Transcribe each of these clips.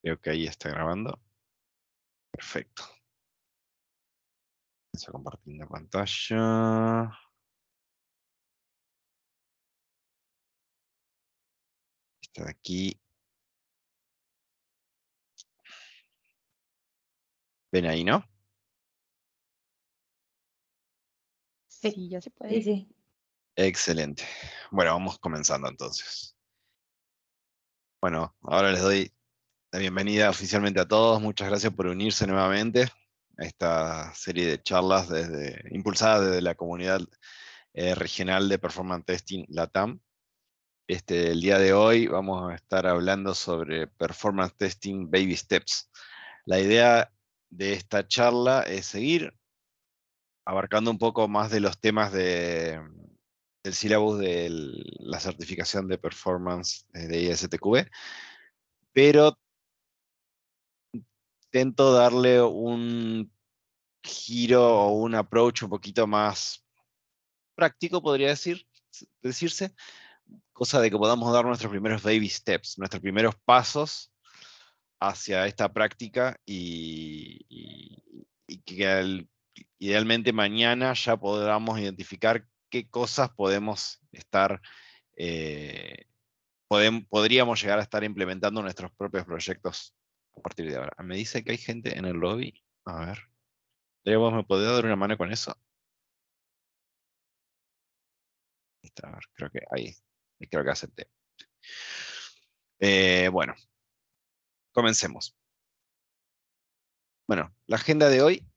Creo que ahí está grabando. Perfecto. Vamos a compartir la pantalla. Está aquí. ¿Ven ahí, no? Sí, ya se puede. Sí. Excelente. Bueno, vamos comenzando entonces. Bueno, ahora les doy la bienvenida oficialmente a todos. Muchas gracias por unirse nuevamente a esta serie de charlas impulsada desde la comunidad regional de Performance Testing LATAM. El día de hoy vamos a estar hablando sobre Performance Testing Baby Steps. La idea de esta charla es seguir abarcando un poco más de los temas del sílabus de la certificación de performance de ISTQB, pero intento darle un giro o un approach un poquito más práctico, podría decirse, cosa de que podamos dar nuestros primeros baby steps, nuestros primeros pasos hacia esta práctica y que idealmente mañana ya podamos identificar qué cosas podemos estar, podríamos llegar a estar implementando nuestros propios proyectos a partir de ahora. Me dice que hay gente en el lobby. A ver. ¿Vos me podés dar una mano con eso? A ver, creo que ahí. Creo que acepté. Bueno, comencemos. Bueno, la agenda de hoy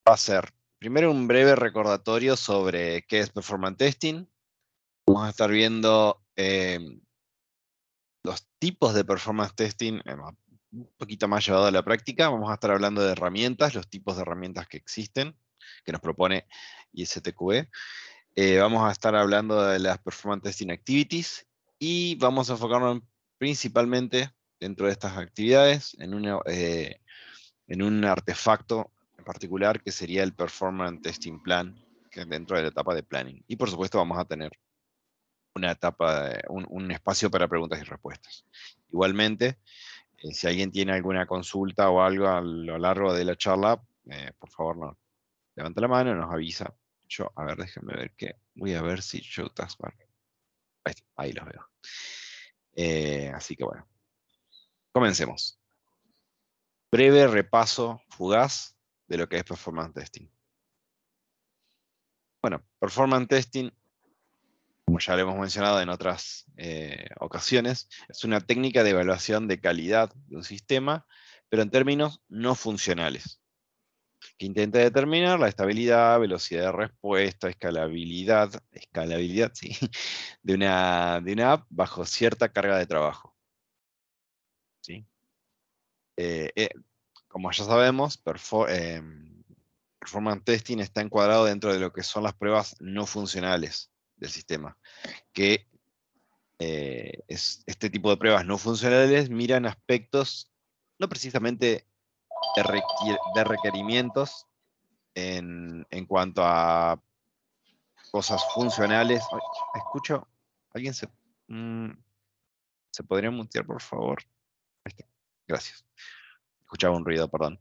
va a ser primero un breve recordatorio sobre qué es Performance Testing. Vamos a estar viendo los tipos de Performance Testing, un poquito más llevado a la práctica. Vamos a estar hablando de herramientas, los tipos de herramientas que existen, que nos propone ISTQB. Vamos a estar hablando de las Performance Testing Activities y vamos a enfocarnos principalmente dentro de estas actividades en un artefacto en particular que sería el Performance Testing Plan, que es dentro de la etapa de Planning. Y por supuesto vamos a tener una etapa, un espacio para preguntas y respuestas. Igualmente, si alguien tiene alguna consulta o algo a lo largo de la charla, por favor, levanta la mano y nos avisa. A ver, déjenme ver que voy a ver si Show Taskbar. Ahí los veo. Así que bueno, comencemos. Breve repaso fugaz de lo que es Performance Testing. Bueno, Performance Testing, como ya lo hemos mencionado en otras ocasiones, es una técnica de evaluación de calidad de un sistema, pero en términos no funcionales, que intenta determinar la estabilidad, velocidad de respuesta, escalabilidad sí, de una app bajo cierta carga de trabajo. ¿Sí? Como ya sabemos, Performance Testing está encuadrado dentro de lo que son las pruebas no funcionales del sistema, que este tipo de pruebas no funcionales miran aspectos no precisamente de requerimientos en cuanto a cosas funcionales. Ay, escucho, ¿alguien se podría mutear, por favor? Ahí está. Gracias. Escuchaba un ruido, perdón.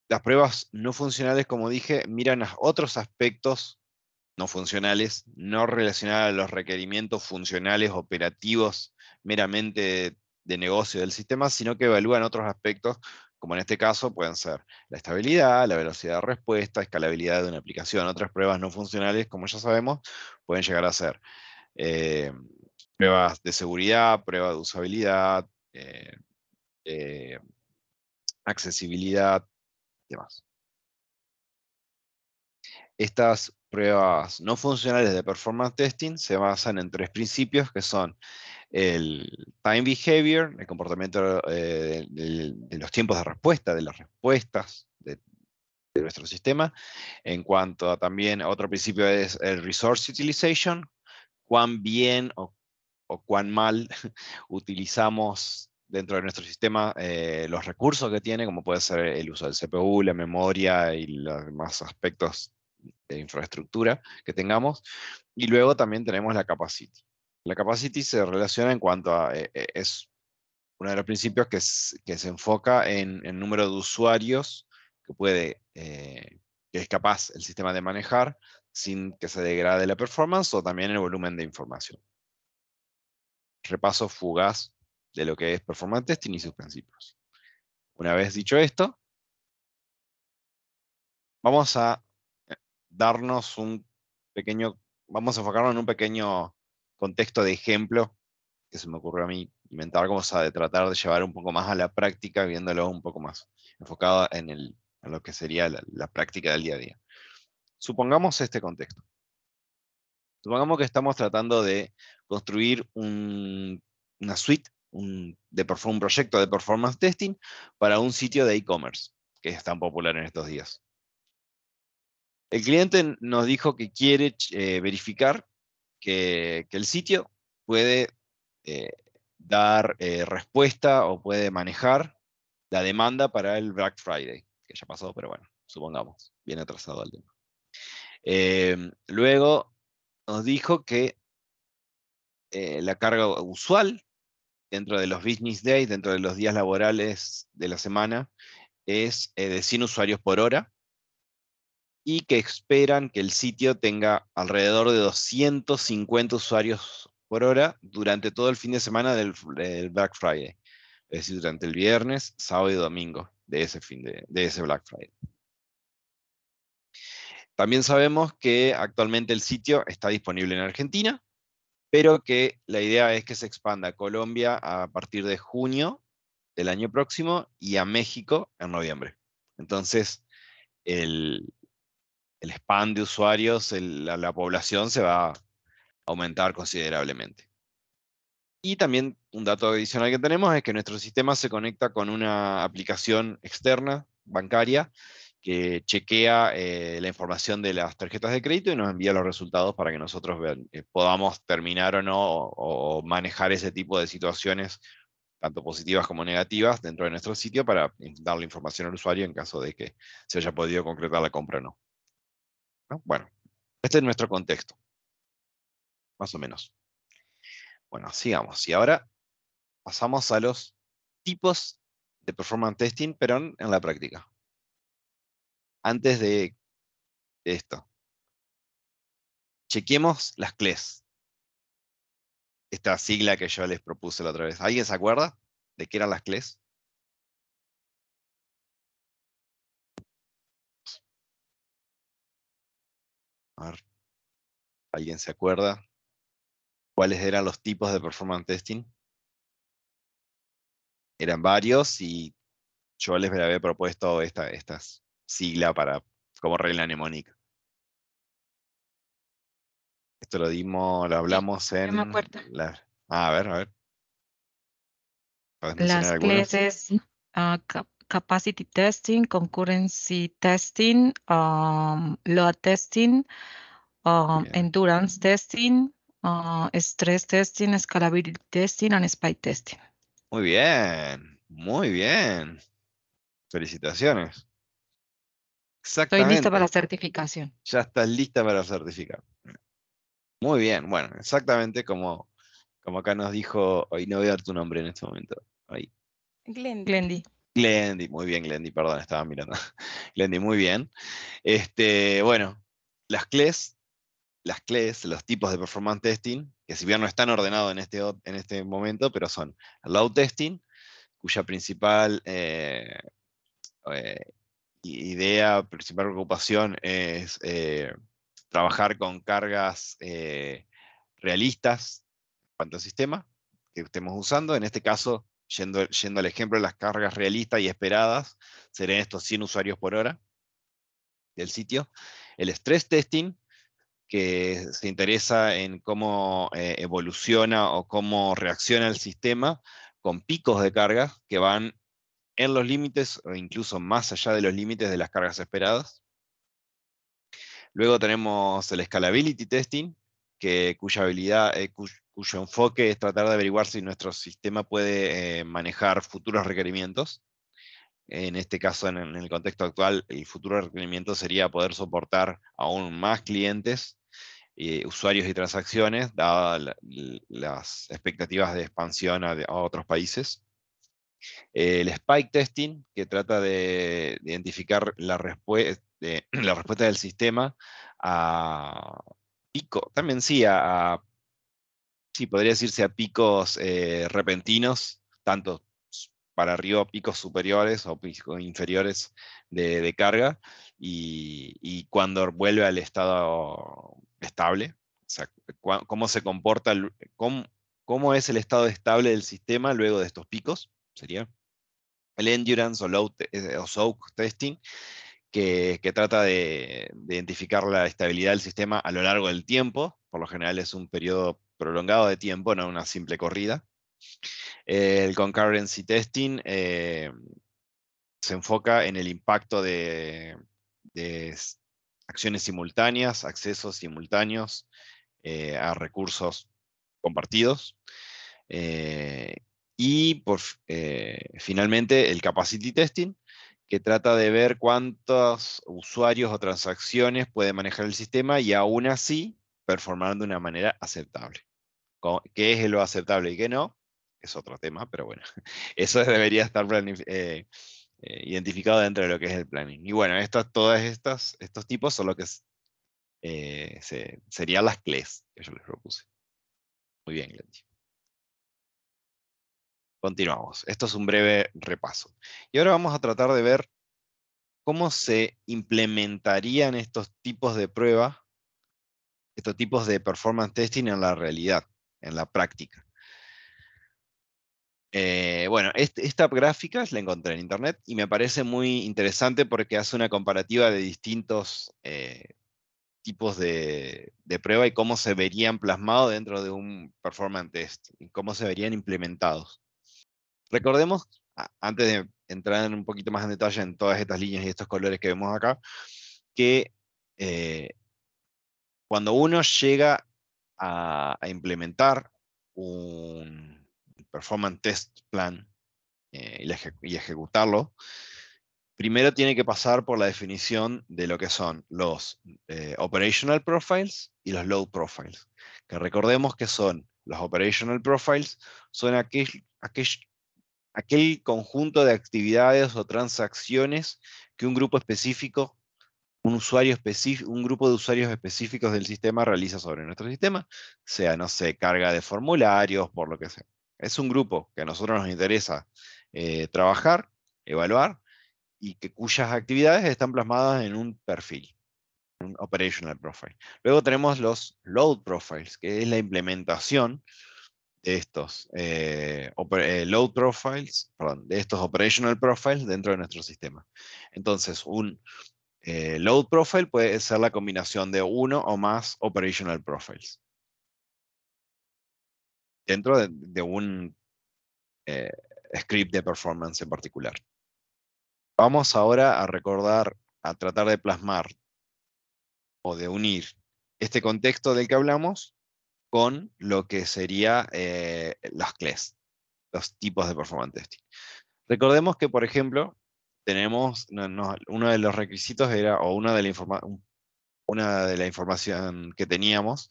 Las pruebas no funcionales, como dije, miran a otros aspectos no funcionales, no relacionados a los requerimientos funcionales operativos meramente de negocio del sistema, sino que evalúan otros aspectos, como en este caso pueden ser la estabilidad, la velocidad de respuesta, escalabilidad de una aplicación. Otras pruebas no funcionales, como ya sabemos, pueden llegar a ser pruebas de seguridad, pruebas de usabilidad, accesibilidad, y demás. Estas pruebas no funcionales de performance testing se basan en tres principios que son el time behavior, el comportamiento de los tiempos de respuesta, de las respuestas de nuestro sistema. En cuanto a también otro principio es el resource utilization, cuán bien o cuán mal utilizamos dentro de nuestro sistema los recursos que tiene, como puede ser el uso del CPU, la memoria y los demás aspectos de infraestructura que tengamos. Y luego también tenemos la capacity. La capacity se relaciona en cuanto a, es uno de los principios que se enfoca en el número de usuarios que es capaz el sistema de manejar sin que se degrade la performance o también el volumen de información. Repaso fugaz de lo que es performance testing y sus principios. Una vez dicho esto, vamos a darnos vamos a enfocarnos en un pequeño contexto de ejemplo que se me ocurrió a mí inventar, como de tratar de llevar un poco más a la práctica, viéndolo un poco más enfocado en lo que sería la práctica del día a día. Supongamos este contexto. Supongamos que estamos tratando de construir una suite, un proyecto de performance testing para un sitio de e-commerce, que es tan popular en estos días. El cliente nos dijo que quiere verificar que el sitio puede dar respuesta o puede manejar la demanda para el Black Friday, que ya pasó, pero bueno, supongamos, viene atrasado el tema. Luego nos dijo que la carga usual dentro de los business days, dentro de los días laborales de la semana, es de 100 usuarios por hora, y que esperan que el sitio tenga alrededor de 250 usuarios por hora durante todo el fin de semana del Black Friday. Es decir, durante el viernes, sábado y domingo de ese Black Friday. También sabemos que actualmente el sitio está disponible en Argentina, pero que la idea es que se expanda a Colombia a partir de junio del año próximo y a México en noviembre. Entonces, el spam de usuarios, la población se va a aumentar considerablemente. Y también un dato adicional que tenemos es que nuestro sistema se conecta con una aplicación externa, bancaria, que chequea la información de las tarjetas de crédito y nos envía los resultados para que nosotros podamos terminar o no, o manejar ese tipo de situaciones, tanto positivas como negativas, dentro de nuestro sitio para darle información al usuario en caso de que se haya podido concretar la compra o no. ¿No? Bueno, este es nuestro contexto, más o menos. Bueno, sigamos. Y ahora pasamos a los tipos de performance testing, pero en la práctica. Antes de esto, chequemos las CLEs. Esta sigla que yo les propuse la otra vez. ¿Alguien se acuerda de qué eran las CLEs? A ver, ¿alguien se acuerda cuáles eran los tipos de performance testing? Eran varios y yo les había propuesto esta sigla como regla mnemónica. Esto lo hablamos Sí, yo me en acuerdo. a ver. ¿Puedes mencionar Las algunos? clases capacity testing, concurrency testing, load testing, Bien. endurance testing, stress testing, scalability testing, and spike testing. Muy bien, muy bien. Felicitaciones. Estoy lista para la Exactamente. certificación. Ya estás lista para certificar. Muy bien, bueno, exactamente como acá nos dijo, hoy no voy a dar tu nombre en este momento. Ahí. Glendy. Glendy, muy bien, Glendy, perdón, estaba mirando. Glendy, muy bien. Bueno, las CLEs, los tipos de performance testing, que si bien no están ordenados en este momento, pero son el load testing, cuya principal principal preocupación es trabajar con cargas realistas en cuanto al sistema que estemos usando. En este caso, yendo al ejemplo, las cargas realistas y esperadas serían estos 100 usuarios por hora del sitio. El stress testing, que se interesa en cómo evoluciona o cómo reacciona el sistema con picos de carga que van en los límites o incluso más allá de los límites de las cargas esperadas. Luego tenemos el scalability testing, cuyo enfoque es tratar de averiguar si nuestro sistema puede manejar futuros requerimientos. En este caso, en el contexto actual, el futuro requerimiento sería poder soportar aún más clientes usuarios y transacciones, dadas las expectativas de expansión a otros países. El spike testing, que trata de identificar la respuesta del sistema a pico, también sí, sí, podría decirse a picos repentinos, tanto para arriba picos superiores o picos inferiores de carga, y cuando vuelve al estado estable, o sea, cómo se comporta, cómo es el estado estable del sistema luego de estos picos, sería el endurance o soak testing, que trata de identificar la estabilidad del sistema a lo largo del tiempo. Por lo general es un periodo prolongado de tiempo, no una simple corrida. El concurrency testing se enfoca en el impacto de acciones simultáneas, accesos simultáneos a recursos compartidos. Y finalmente el capacity testing, que trata de ver cuántos usuarios o transacciones puede manejar el sistema y aún así performar de una manera aceptable. ¿Qué es lo aceptable y qué no? Es otro tema, pero bueno, eso debería estar identificado dentro de lo que es el planning. Y bueno, estos tipos son lo que serían las CLEs que yo les propuse. Muy bien, Glendy. Continuamos. Esto es un breve repaso. Y ahora vamos a tratar de ver cómo se implementarían estos tipos de pruebas, estos tipos de performance testing en la realidad, en la práctica. Bueno, esta gráfica la encontré en internet y me parece muy interesante porque hace una comparativa de distintos tipos de prueba y cómo se verían plasmados dentro de un performance test y cómo se verían implementados. Recordemos, antes de entrar en un poquito más en detalle en todas estas líneas y estos colores que vemos acá, que cuando uno llega a implementar un performance test plan y ejecutarlo, primero tiene que pasar por la definición de lo que son los operational profiles y los load profiles. Que recordemos que son los operational profiles, son aquel conjunto de actividades o transacciones que un grupo específico, un grupo de usuarios específicos del sistema realiza sobre nuestro sistema, sea, no sé, carga de formularios, por lo que sea. Es un grupo que a nosotros nos interesa trabajar, evaluar, y cuyas actividades están plasmadas en un perfil, un operational profile. Luego tenemos los load profiles, que es la implementación de estos load profiles, perdón, de estos operational profiles dentro de nuestro sistema. Entonces, un load profile puede ser la combinación de uno o más operational profiles dentro de un eh, script de performance en particular. Vamos ahora a recordar, a tratar de plasmar o de unir este contexto del que hablamos con lo que sería las CLEs, los tipos de performance testing. Recordemos que, por ejemplo, tenemos, uno de los requisitos era, o una de la información que teníamos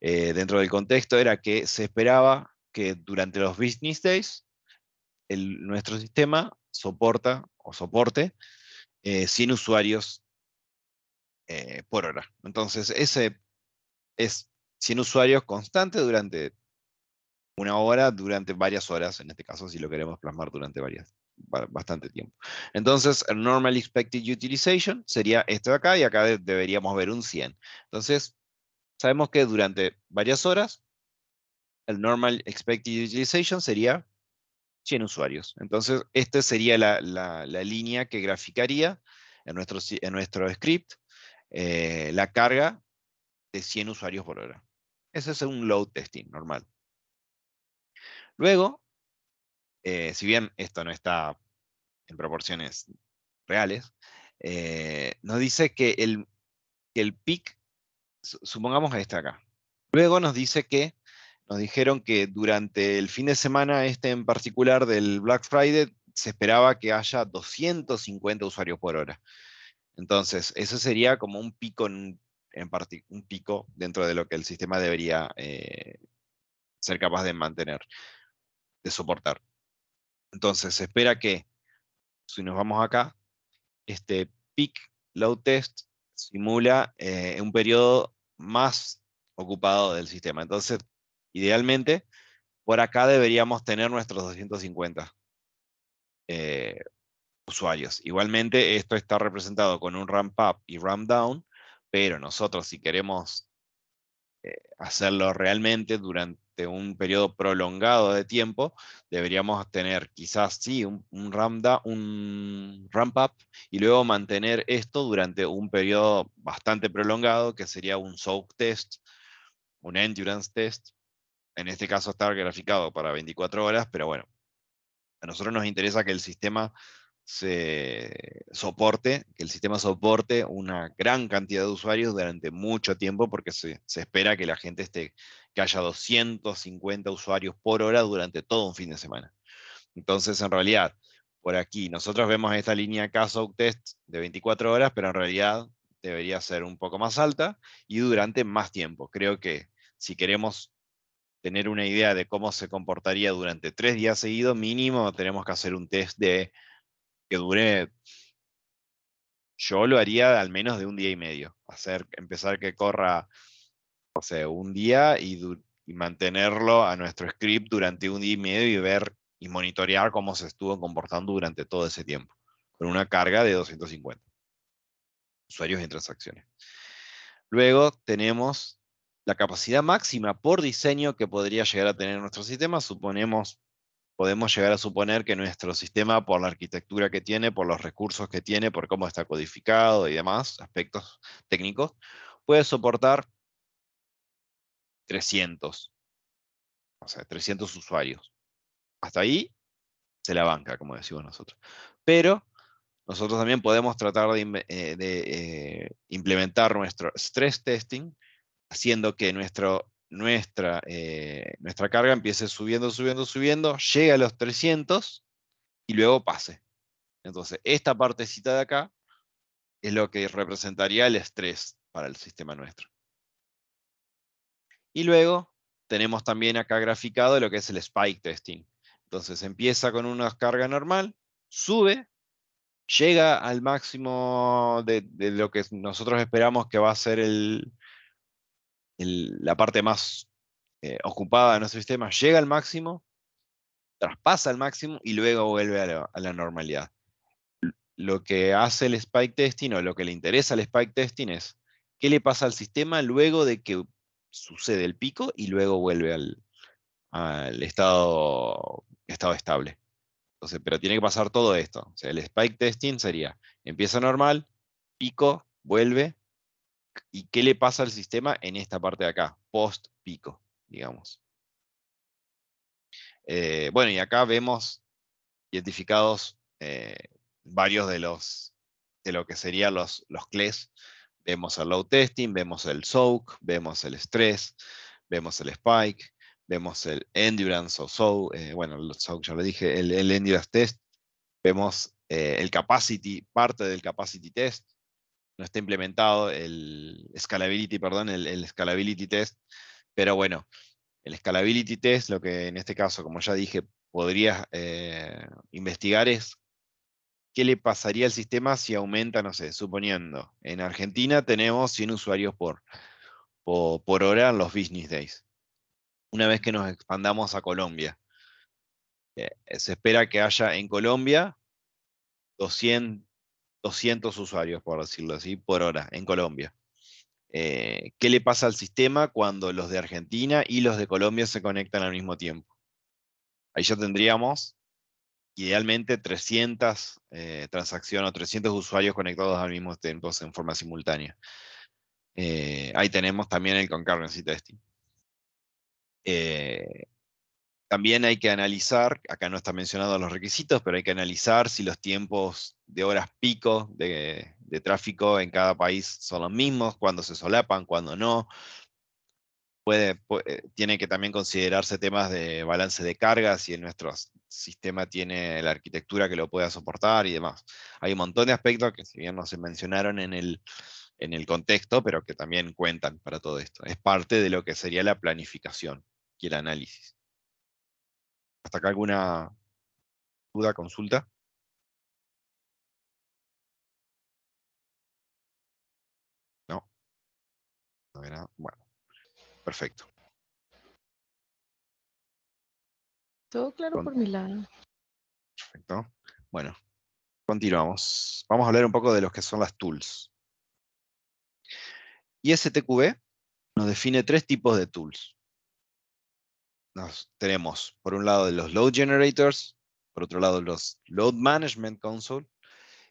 dentro del contexto era que se esperaba que durante los business days nuestro sistema soporte 100 usuarios por hora. Entonces, ese es 100 usuarios constantes durante una hora, durante varias horas, en este caso, si lo queremos plasmar durante bastante tiempo. Entonces, el Normal Expected Utilization sería esto de acá, y acá deberíamos ver un 100. Entonces, sabemos que durante varias horas, el Normal Expected Utilization sería 100 usuarios. Entonces, esta sería la línea que graficaría en nuestro script la carga de 100 usuarios por hora. Ese es un load testing normal. Luego, si bien esto no está en proporciones reales, nos dice que el peak, supongamos este acá. Luego nos dijeron que durante el fin de semana este en particular del Black Friday se esperaba que haya 250 usuarios por hora. Entonces, eso sería como un pico un pico dentro de lo que el sistema debería ser capaz de mantener, de soportar. Entonces se espera que, si nos vamos acá, este peak load test simula un periodo más ocupado del sistema. Entonces, idealmente, por acá deberíamos tener nuestros 250 usuarios. Igualmente, esto está representado con un ramp up y ramp down, pero nosotros, si queremos hacerlo realmente durante un periodo prolongado de tiempo, deberíamos tener quizás sí un ramp up y luego mantener esto durante un periodo bastante prolongado, que sería un soak test, un endurance test. En este caso está graficado para 24 horas, pero bueno, a nosotros nos interesa que el sistema que el sistema soporte una gran cantidad de usuarios durante mucho tiempo, porque se espera que la gente que haya 250 usuarios por hora durante todo un fin de semana. Entonces, en realidad, por aquí, nosotros vemos esta línea acá, soak test de 24 horas, pero en realidad debería ser un poco más alta y durante más tiempo. Creo que si queremos tener una idea de cómo se comportaría durante 3 días seguidos, mínimo tenemos que hacer un test que dure, yo lo haría al menos de un día y medio. Empezar que corra, o sea, un día y mantenerlo a nuestro script durante un día y medio y ver y monitorear cómo se estuvo comportando durante todo ese tiempo, con una carga de 250 usuarios en transacciones. Luego tenemos la capacidad máxima por diseño que podría llegar a tener nuestro sistema. Podemos llegar a suponer que nuestro sistema, por la arquitectura que tiene, por los recursos que tiene, por cómo está codificado y demás aspectos técnicos, puede soportar 300, o sea, 300 usuarios. Hasta ahí se la banca, como decimos nosotros. Pero nosotros también podemos tratar de implementar nuestro stress testing, haciendo que nuestra carga empiece subiendo, subiendo, subiendo, llegue a los 300 y luego pase. Entonces, esta partecita de acá es lo que representaría el estrés para el sistema nuestro. Y luego tenemos también acá graficado lo que es el spike testing. Entonces empieza con una carga normal, sube, llega al máximo de lo que nosotros esperamos que va a ser la parte más ocupada de nuestro sistema, llega al máximo, traspasa el máximo y luego vuelve a la normalidad. Lo que hace el spike testing, o lo que le interesa al spike testing, es qué le pasa al sistema luego de que sucede el pico y luego vuelve al estado estable. Entonces, pero tiene que pasar todo esto. O sea, el spike testing sería, empieza normal, pico, vuelve, y qué le pasa al sistema en esta parte de acá, post pico, digamos. Bueno, y acá vemos identificados varios de lo que serían los CLEs. Vemos el load testing, vemos el soak, vemos el stress, vemos el spike, vemos el endurance o soak, bueno, el soak ya lo dije, el endurance test, vemos el capacity, parte del capacity test. No está implementado el scalability, perdón, el scalability test, pero bueno, el scalability test, lo que en este caso, como ya dije, podrías investigar es qué le pasaría al sistema si aumenta, no sé, suponiendo, en Argentina tenemos 100 usuarios por hora en los business days. Una vez que nos expandamos a Colombia, se espera que haya en Colombia 200 usuarios, por decirlo así, por hora en Colombia. ¿Qué le pasa al sistema cuando los de Argentina y los de Colombia se conectan al mismo tiempo? Ahí ya tendríamos idealmente 300 transacciones o 300 usuarios conectados al mismo tiempo en forma simultánea. Ahí tenemos también el concurrency testing. También hay que analizar, acá no está mencionado los requisitos, pero hay que analizar si los tiempos de horas pico de tráfico en cada país son los mismos, cuándo se solapan, cuándo no. Tiene que también considerarse temas de balance de cargas, si en nuestro sistema tiene la arquitectura que lo pueda soportar y demás. Hay un montón de aspectos que, si bien no se mencionaron en el contexto, pero que también cuentan para todo esto. Es parte de lo que sería la planificación y el análisis. ¿Hasta acá alguna duda, consulta? No. No hay nada. Bueno, perfecto. Todo claro por mi lado. Perfecto. Bueno, continuamos. Vamos a hablar un poco de lo que son las tools. ISTQB nos define 3 tipos de tools. Tenemos, por un lado, los load generators, por otro lado, los load management console,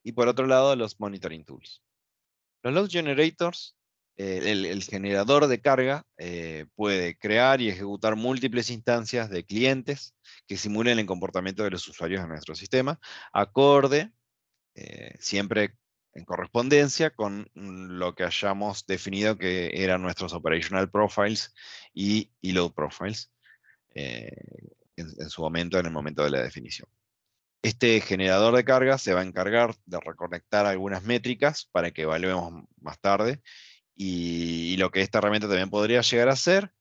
y por otro lado, los monitoring tools. Los load generators, el generador de carga, puede crear y ejecutar múltiples instancias de clientes que simulen el comportamiento de los usuarios en nuestro sistema, acorde, siempre en correspondencia con lo que hayamos definido que eran nuestros operational profiles y load profiles en su momento, en el momento de la definición. Este generador de carga se va a encargar de reconectar algunas métricas para que evaluemos más tarde, y lo que esta herramienta también podría llegar a hacer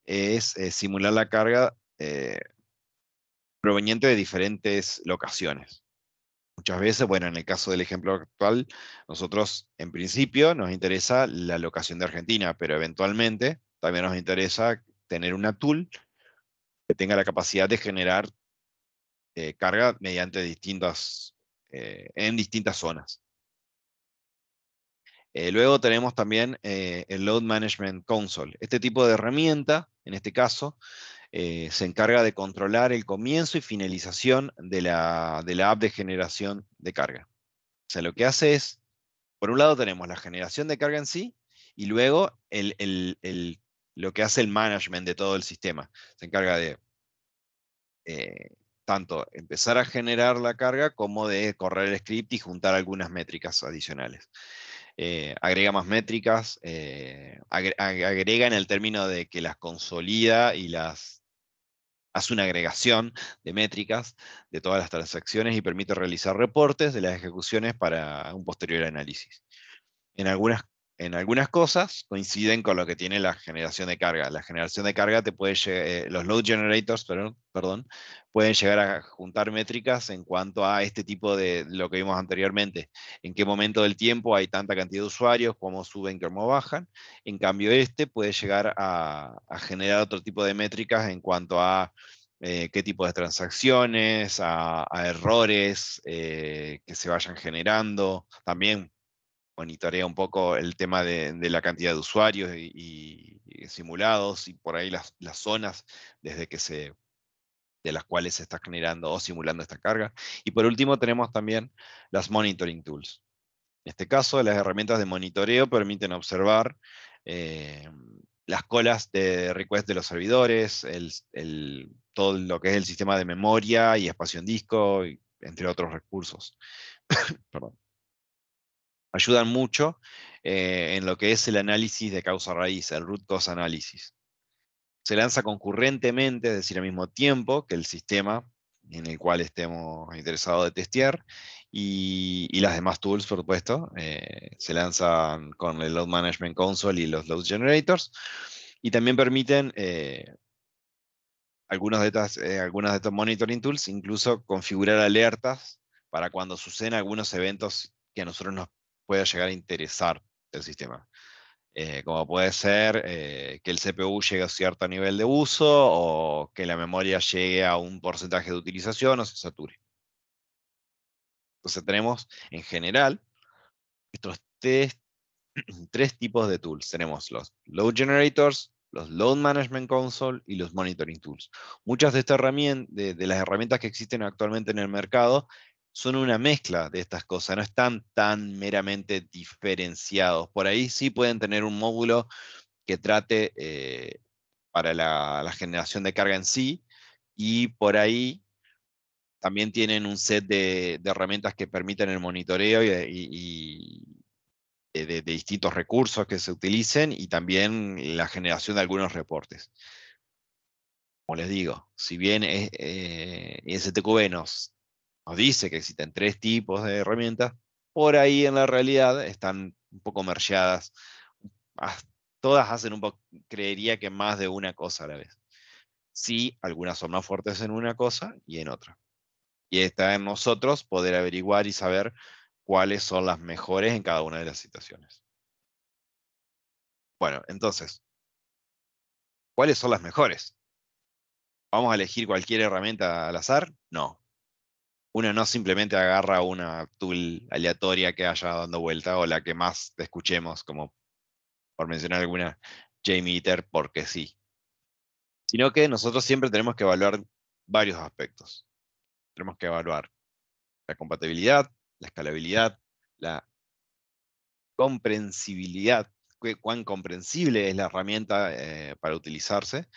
es simular la carga proveniente de diferentes locaciones. Muchas veces, bueno, en el caso del ejemplo actual, nosotros en principio nos interesa la locación de Argentina, pero eventualmente también nos interesa tener una tool que tenga la capacidad de generar carga mediante en distintas zonas. Luego tenemos también el Load Management Console. Este tipo de herramienta, en este caso, se encarga de controlar el comienzo y finalización de la app de generación de carga. O sea, lo que hace es, por un lado tenemos la generación de carga en sí, y luego lo que hace el management de todo el sistema. Se encarga de tanto empezar a generar la carga como de correr el script y juntar algunas métricas adicionales. Agrega más métricas, agrega en el término de que las consolida y hace una agregación de métricas de todas las transacciones y permite realizar reportes de las ejecuciones para un posterior análisis. En algunas cosas coinciden con lo que tiene la generación de carga. La generación de carga los load generators, perdón, pueden llegar a juntar métricas en cuanto a este tipo de lo que vimos anteriormente. En qué momento del tiempo hay tanta cantidad de usuarios, cómo suben, cómo bajan. En cambio, este puede llegar a generar otro tipo de métricas en cuanto a qué tipo de transacciones, a errores que se vayan generando. También monitorea un poco el tema de la cantidad de usuarios y simulados, y por ahí las zonas de las cuales se está generando o simulando esta carga. Y por último tenemos también las monitoring tools. En este caso, las herramientas de monitoreo permiten observar las colas de request de los servidores, todo lo que es el sistema de memoria y espacio en disco, entre otros recursos. Perdón. Ayudan mucho en lo que es el análisis de causa raíz, el root cause analysis. Se lanza concurrentemente, es decir, al mismo tiempo que el sistema en el cual estemos interesados de testear, y las demás tools, por supuesto, se lanzan con el Load Management Console y los Load Generators, y también permiten algunas de estos monitoring tools incluso configurar alertas para cuando suceden algunos eventos que a nosotros nos pueda llegar a interesar el sistema. Como puede ser que el CPU llegue a cierto nivel de uso, o que la memoria llegue a un porcentaje de utilización o se sature. Entonces tenemos en general estos tres tipos de tools. Tenemos los load generators, los load management console y los monitoring tools. Muchas de estas de las herramientas que existen actualmente en el mercado son una mezcla de estas cosas, no están tan meramente diferenciados. Por ahí sí pueden tener un módulo que trate para la generación de carga en sí, y por ahí también tienen un set de herramientas que permiten el monitoreo de distintos recursos que se utilicen, y también la generación de algunos reportes. Como les digo, si bien STQB nos dice que existen 3 tipos de herramientas, por ahí en la realidad están un poco mergeadas. Todas hacen creería que más de una cosa a la vez. Sí, algunas son más fuertes en una cosa y en otra. Y está en nosotros poder averiguar y saber cuáles son las mejores en cada una de las situaciones. Bueno, entonces, ¿cuáles son las mejores? ¿Vamos a elegir cualquier herramienta al azar? No. Uno no simplemente agarra una tool aleatoria que haya dando vuelta o la que más escuchemos, como por mencionar alguna JMeter, porque sí. Sino que nosotros siempre tenemos que evaluar varios aspectos. Tenemos que evaluar la compatibilidad, la escalabilidad, la comprensibilidad, cuán comprensible es la herramienta para utilizarse,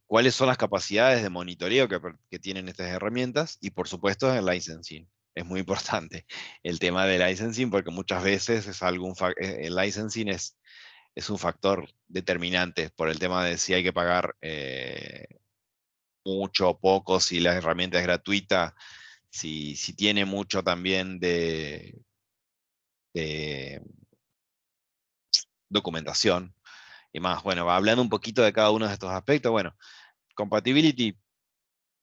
cuáles son las capacidades de monitoreo que tienen estas herramientas y por supuesto el licensing. Es muy importante el tema del licensing porque muchas veces el licensing es un factor determinante por el tema de si hay que pagar mucho o poco, si la herramienta es gratuita, si tiene mucho también de documentación y más. Bueno, hablando un poquito de cada uno de estos aspectos, bueno, compatibility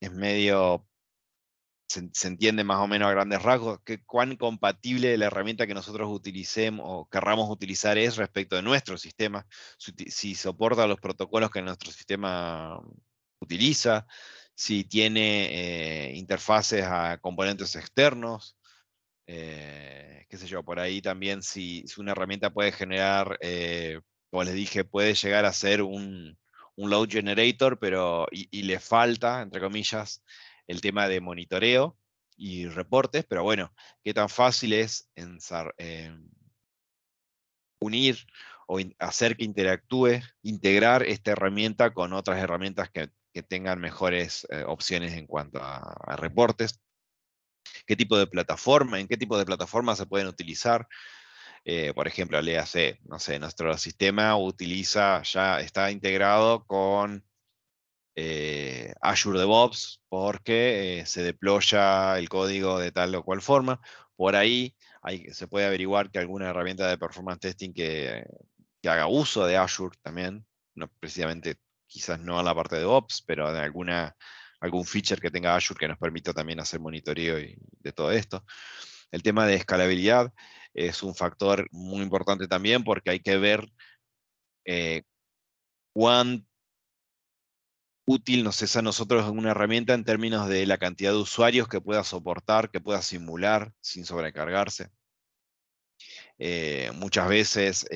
es medio, se entiende más o menos a grandes rasgos, que cuán compatible la herramienta que nosotros utilicemos o querramos utilizar es respecto de nuestro sistema, si soporta los protocolos que nuestro sistema utiliza, si tiene interfaces a componentes externos, qué sé yo, por ahí también si una herramienta puede generar, como les dije, puede llegar a ser un load generator, pero y le falta, entre comillas, el tema de monitoreo y reportes, pero bueno, qué tan fácil es unir o hacer que interactúe, integrar esta herramienta con otras herramientas que tengan mejores opciones en cuanto a reportes. ¿Qué tipo de plataforma? ¿En qué tipo de plataforma se pueden utilizar? Por ejemplo, léase, no sé, nuestro sistema está integrado con Azure DevOps porque se deploya el código de tal o cual forma. Por ahí se puede averiguar que alguna herramienta de performance testing que haga uso de Azure también, no precisamente, quizás no a la parte de DevOps, pero de algún feature que tenga Azure que nos permita también hacer monitoreo de todo esto. El tema de escalabilidad es un factor muy importante también porque hay que ver cuán útil nos es a nosotros una herramienta en términos de la cantidad de usuarios que pueda soportar, que pueda simular sin sobrecargarse. Muchas veces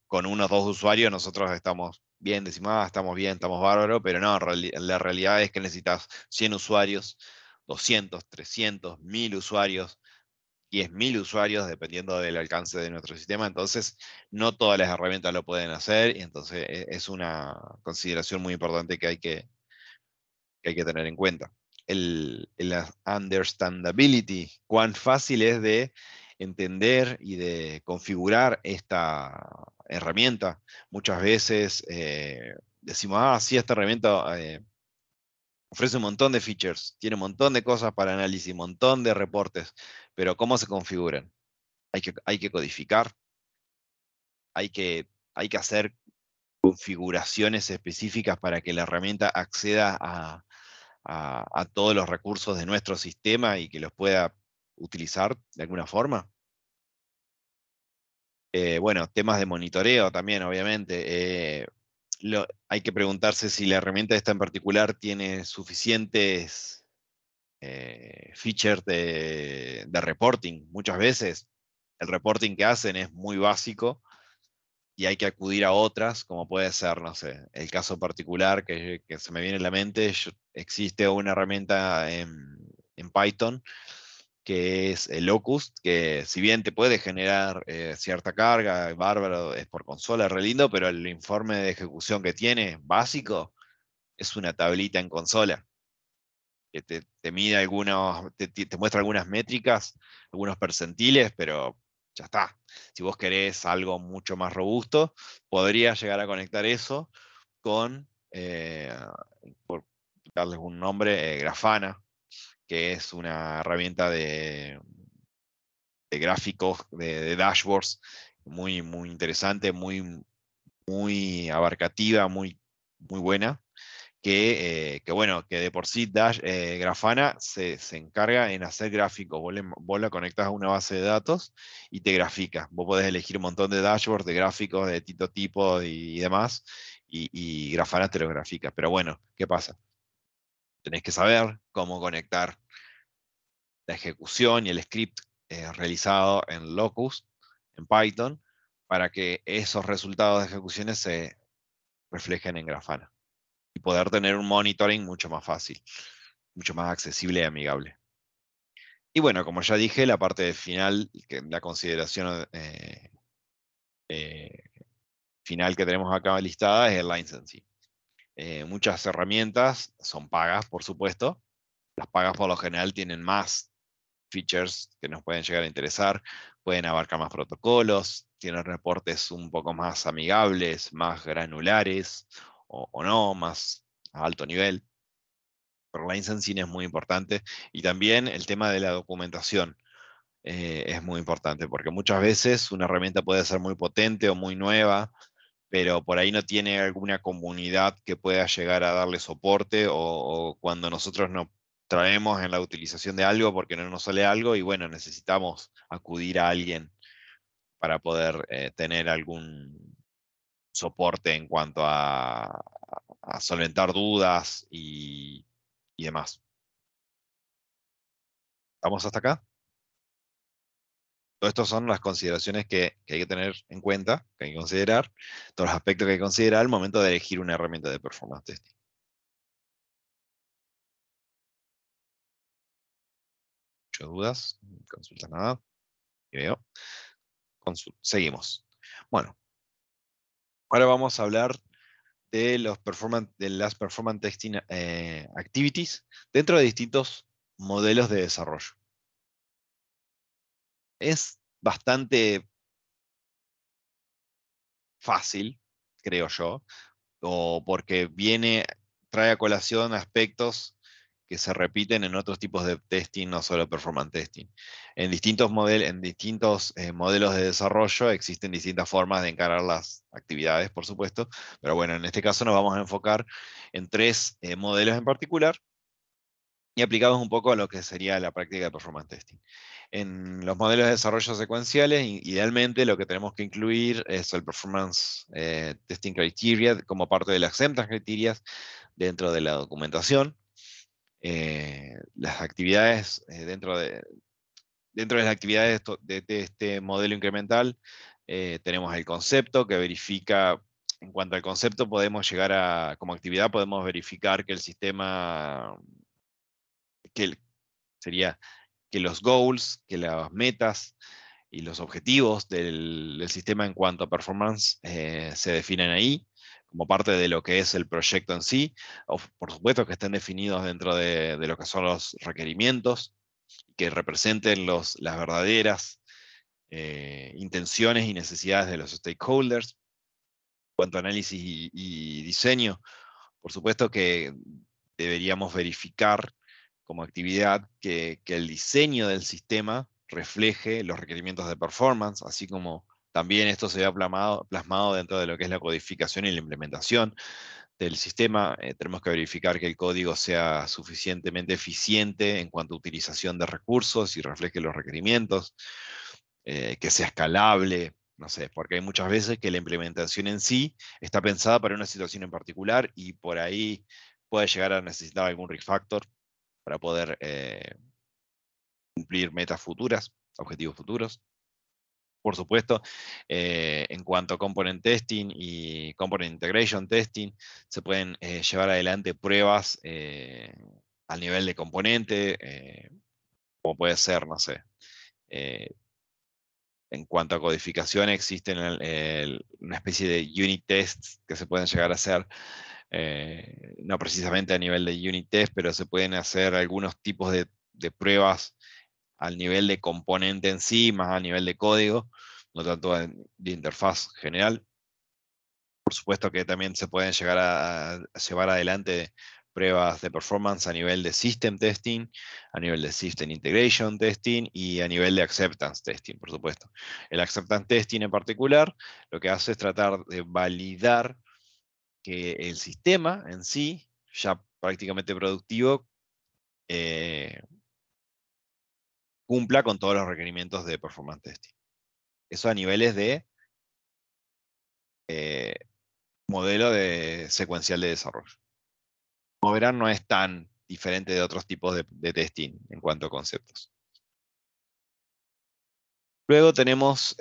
con uno o dos usuarios nosotros estamos bien, decimos, estamos bien, estamos bárbaros, pero no, la realidad es que necesitas 100 usuarios, 200, 300, 1000 usuarios, 10.000 usuarios, dependiendo del alcance de nuestro sistema. Entonces, no todas las herramientas lo pueden hacer, y entonces es una consideración muy importante que hay que tener en cuenta. La understandability, cuán fácil es de entender y de configurar esta herramienta. Muchas veces decimos, sí, esta herramienta ofrece un montón de features, tiene un montón de cosas para análisis, un montón de reportes, pero ¿cómo se configuran? Hay que codificar, hay que hacer configuraciones específicas para que la herramienta acceda a todos los recursos de nuestro sistema y que los pueda utilizar de alguna forma. Bueno, temas de monitoreo también, obviamente. Hay que preguntarse si la herramienta esta en particular tiene suficientes features de reporting. Muchas veces el reporting que hacen es muy básico y hay que acudir a otras, como puede ser, no sé, el caso particular que se me viene a la mente, existe una herramienta en Python que es el Locust, que si bien te puede generar cierta carga, bárbaro, es por consola, re lindo, pero el informe de ejecución que tiene, básico, es una tablita en consola, que te mide te muestra algunas métricas, algunos percentiles, pero ya está. Si vos querés algo mucho más robusto, podrías llegar a conectar eso con, por darles un nombre, Grafana, que es una herramienta gráficos, de dashboards, muy, muy interesante, muy abarcativa, muy buena. Que bueno, que de por sí Grafana se encarga en hacer gráficos. Vos la conectás a una base de datos y te grafica. Vos podés elegir un montón de dashboards, de gráficos, de tipo y demás, y Grafana te lo grafica. Pero bueno, ¿qué pasa? Tenés que saber cómo conectar la ejecución y el script realizado en Locus, en Python, para que esos resultados de ejecuciones se reflejen en Grafana y poder tener un monitoring mucho más fácil, mucho más accesible y amigable. Y bueno, como ya dije, la parte final, la consideración eh, final que tenemos acá listada es el licensing. Muchas herramientas son pagas, por supuesto. Las pagas por lo general tienen más features que nos pueden llegar a interesar, pueden abarcar más protocolos, tienen reportes un poco más amigables, más granulares, o no, más a alto nivel. Pero licensing es muy importante. Y también el tema de la documentación es muy importante, porque muchas veces una herramienta puede ser muy potente o muy nueva, pero por ahí no tiene alguna comunidad que pueda llegar a darle soporte, o cuando nosotros nos traemos en la utilización de algo porque no nos sale algo y bueno, necesitamos acudir a alguien para poder tener algún soporte en cuanto a solventar dudas y demás. ¿Vamos hasta acá? Todo esto son las consideraciones que hay que tener en cuenta, que hay que considerar, todos los aspectos que hay que considerar al momento de elegir una herramienta de performance testing. ¿Muchas dudas? ¿Consultas nada? Y veo. Seguimos. Bueno, ahora vamos a hablar de las performance testing activities dentro de distintos modelos de desarrollo. Es bastante fácil, creo yo, o porque trae a colación aspectos que se repiten en otros tipos de testing, no solo performance testing. En distintos modelos de desarrollo existen distintas formas de encarar las actividades, por supuesto, pero bueno, en este caso nos vamos a enfocar en tres modelos en particular y aplicamos un poco a lo que sería la práctica de performance testing. En los modelos de desarrollo secuenciales, idealmente lo que tenemos que incluir es el Performance Testing Criteria como parte de las acceptance criteria dentro de la documentación. Las actividades dentro de las actividades de este modelo incremental, tenemos el concepto que verifica. En cuanto al concepto, como actividad podemos verificar que el sistema, sería que los goals, que las metas y los objetivos del sistema en cuanto a performance se definen ahí, como parte de lo que es el proyecto en sí, o por supuesto que estén definidos dentro de lo que son los requerimientos, que representen las verdaderas intenciones y necesidades de los stakeholders. En cuanto a análisis y diseño, por supuesto que deberíamos verificar como actividad que el diseño del sistema refleje los requerimientos de performance, así como también esto se vea plasmado dentro de lo que es la codificación y la implementación del sistema. Tenemos que verificar que el código sea suficientemente eficiente en cuanto a utilización de recursos y refleje los requerimientos, que sea escalable, no sé, porque hay muchas veces que la implementación en sí está pensada para una situación en particular y por ahí puede llegar a necesitar algún refactor para poder cumplir metas futuras, objetivos futuros. Por supuesto, en cuanto a component testing y component integration testing, se pueden llevar adelante pruebas al nivel de componente, como puede ser, no sé, en cuanto a codificación, existen una especie de unit tests que se pueden llegar a hacer, no precisamente a nivel de unit test, pero se pueden hacer algunos tipos de pruebas al nivel de componente en sí, más a nivel de código, no tanto de interfaz general. Por supuesto que también se pueden llegar a llevar adelante pruebas de performance a nivel de system testing, a nivel de system integration testing y a nivel de acceptance testing, por supuesto. El acceptance testing en particular lo que hace es tratar de validar que el sistema en sí, ya prácticamente productivo, cumpla con todos los requerimientos de performance testing. Eso a niveles de modelo secuencial de desarrollo. Como verán, no es tan diferente de otros tipos de testing en cuanto a conceptos. Luego tenemos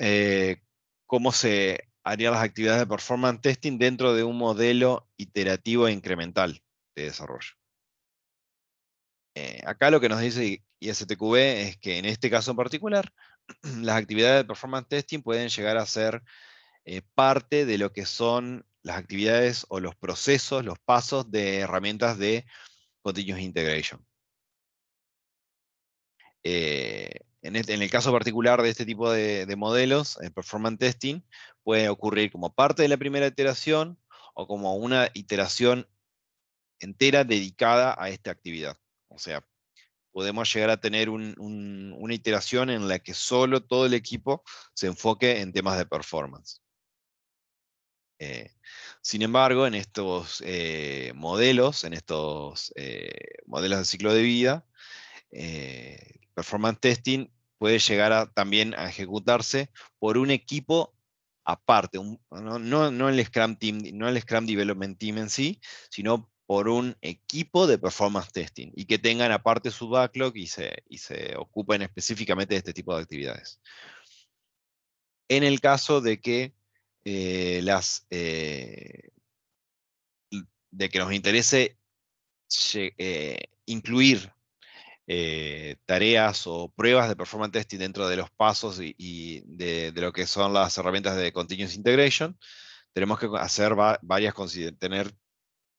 cómo se harían las actividades de performance testing dentro de un modelo iterativo e incremental de desarrollo. Acá lo que nos dice ISTQB es que en este caso en particular, las actividades de performance testing pueden llegar a ser parte de lo que son las actividades o los procesos, los pasos de herramientas de Continuous Integration. En el caso particular de este tipo de modelos, el performance testing puede ocurrir como parte de la primera iteración o como una iteración entera dedicada a esta actividad. O sea, podemos llegar a tener una iteración en la que solo todo el equipo se enfoque en temas de performance. Sin embargo, en estos modelos, modelos de ciclo de vida, performance testing puede llegar también a ejecutarse por un equipo aparte, no el Scrum Team, no el Scrum Development Team en sí, sino por un equipo de performance testing y que tengan aparte su backlog y se ocupen específicamente de este tipo de actividades. En el caso de que de que nos interese incluir tareas o pruebas de performance testing dentro de los pasos y de lo que son las herramientas de Continuous Integration, tenemos que tener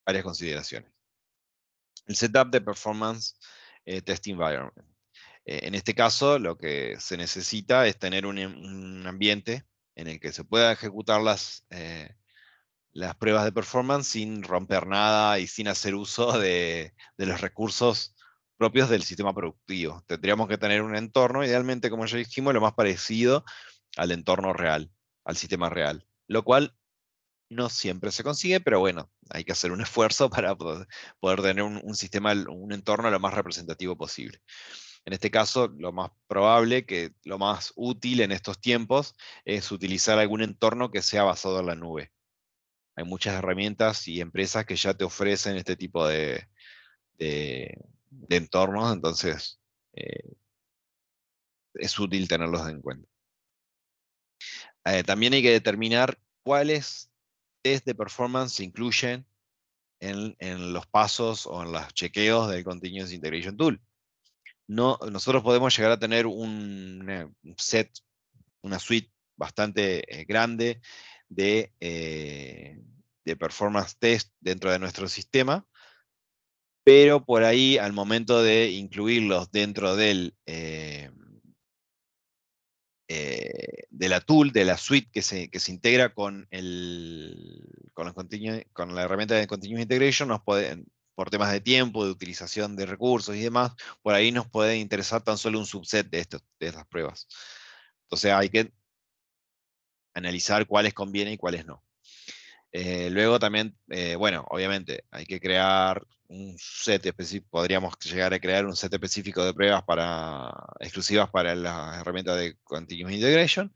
varias consideraciones. El setup de Performance Test Environment. En este caso, lo que se necesita es tener un ambiente en el que se pueda ejecutar las pruebas de performance sin romper nada y sin hacer uso de los recursos propios del sistema productivo. Tendríamos que tener un entorno, idealmente, como ya dijimos, lo más parecido al entorno real, al sistema real, lo cual no siempre se consigue, pero bueno, hay que hacer un esfuerzo para poder tener un sistema, un entorno lo más representativo posible. En este caso, lo más probable, lo más útil en estos tiempos, es utilizar algún entorno que sea basado en la nube. Hay muchas herramientas y empresas que ya te ofrecen este tipo de entornos, entonces es útil tenerlos en cuenta. También hay que determinar cuáles test de performance se incluyen en los pasos o en los chequeos del Continuous Integration Tool. Nosotros podemos llegar a tener un set, una suite bastante grande de performance test dentro de nuestro sistema, pero por ahí al momento de incluirlos dentro de la tool, de la suite que se integra con la herramienta de Continuous Integration, por temas de tiempo, de utilización de recursos y demás, por ahí nos puede interesar tan solo un subset de estas pruebas. Entonces hay que analizar cuáles conviene y cuáles no. Luego también, bueno, obviamente hay que crear un set específico, podríamos llegar a crear un set específico de pruebas exclusivas para las herramientas de Continuous Integration,